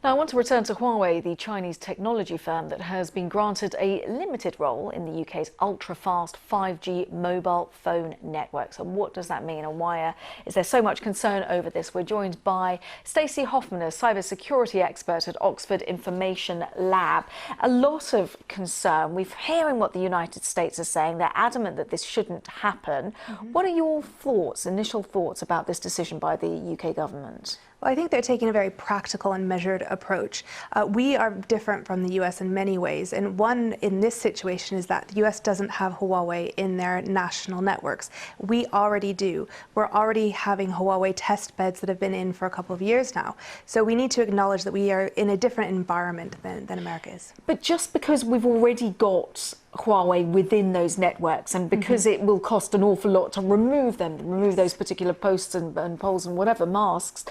Now, I want to return to Huawei, the Chinese technology firm that has been granted a limited role in the UK's ultra-fast 5G mobile phone network. So what does that mean, and why is there so much concern over this? We're joined by Stacie Hoffmann, a cybersecurity expert at Oxford Information Lab. A lot of concern. We're hearing what the United States are saying. They're adamant that this shouldn't happen. What are your thoughts, initial thoughts about this decision by the UK government? Well, I think they're taking a very practical and measured approach. We are different from the US in many ways, and one in this situation is that the US doesn't have Huawei in their national networks. We already do. We're already having Huawei test beds that have been in for a couple of years now. So we need to acknowledge that we are in a different environment than America is. But just because we've already got Huawei within those networks, and because it will cost an awful lot to remove them, remove those particular posts and poles and whatever, masts,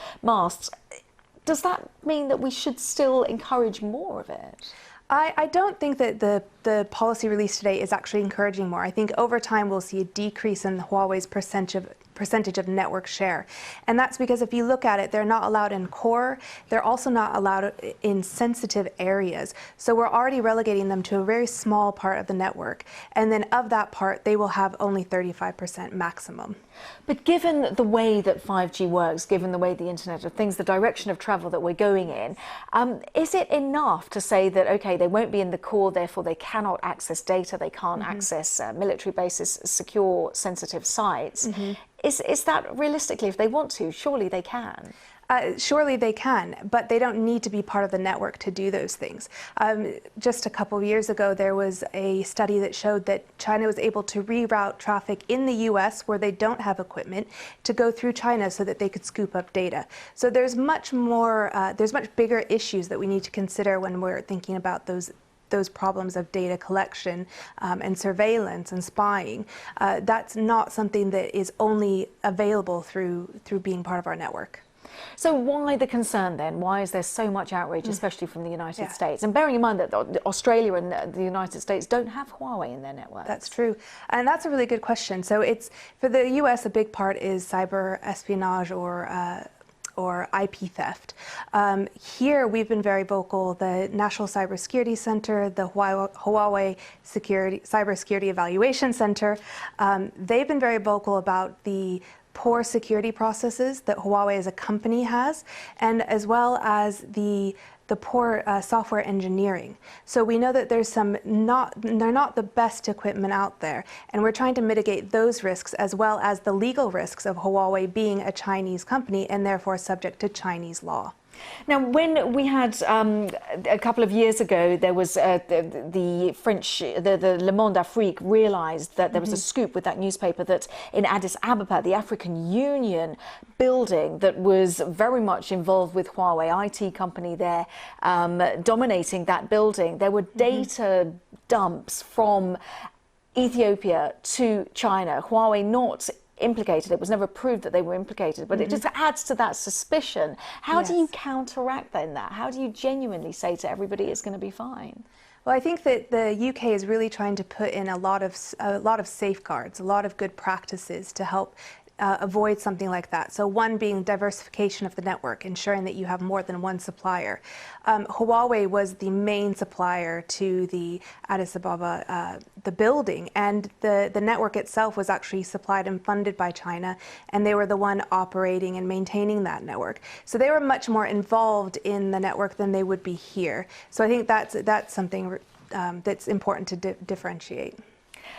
does that mean that we should still encourage more of it? I don't think that the policy released today is actually encouraging more. I think over time we'll see a decrease in Huawei's percentage of network share. And that's because if you look at it, they're not allowed in core, they're also not allowed in sensitive areas. So we're already relegating them to a very small part of the network. And then of that part, they will have only 35% maximum. But given the way that 5G works, given the way the Internet of Things, the direction of travel that we're going in, is it enough to say that, okay, they won't be in the core, therefore they cannot access data, they can't access military bases, secure, sensitive sites? Is that realistically, if they want to, surely they can? Surely they can, but they don't need to be part of the network to do those things. Just a couple of years ago, there was a study that showed that China was able to reroute traffic in the US, where they don't have equipment, to go through China so that they could scoop up data. So there's much bigger issues that we need to consider when we're thinking about those problems of data collection and surveillance and spying. That's not something that is only available through being part of our network. So why the concern then? Why is there so much outrage, especially from the United States? And bearing in mind that Australia and the United States don't have Huawei in their network. That's true. And that's a really good question. So it's, for the US, a big part is cyber espionage or IP theft. Here, we've been very vocal. The National Cybersecurity Center, the Huawei Cybersecurity Evaluation Center, they've been very vocal about the poor security processes that Huawei as a company has, and as well as the poor software engineering. So we know that there's they're not the best equipment out there, and we're trying to mitigate those risks as well as the legal risks of Huawei being a Chinese company and therefore subject to Chinese law. Now, when we had a couple of years ago, there was the French, the Le Monde Afrique realised that there was a scoop with that newspaper that in Addis Ababa, the African Union building that was very much involved with Huawei, IT company there, dominating that building. There were data dumps from Ethiopia to China. Huawei not implicated. It was never proved that they were implicated, but it just adds to that suspicion. How do you counteract then that? How do you genuinely say to everybody it's going to be fine? Well, I think that the UK is really trying to put in a lot of safeguards, a lot of good practices to help avoid something like that. So one being diversification of the network, ensuring that you have more than one supplier. Huawei was the main supplier to the Addis Ababa, the building, and the network itself was actually supplied and funded by China, and they were the one operating and maintaining that network. So they were much more involved in the network than they would be here. So I think that's something that's important to differentiate.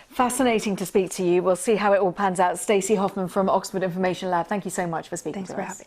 Fascinating to speak to you. We'll see how it all pans out. Stacie Hoffmann from Oxford Information Lab, thank you so much for speaking to us. Thanks for having me.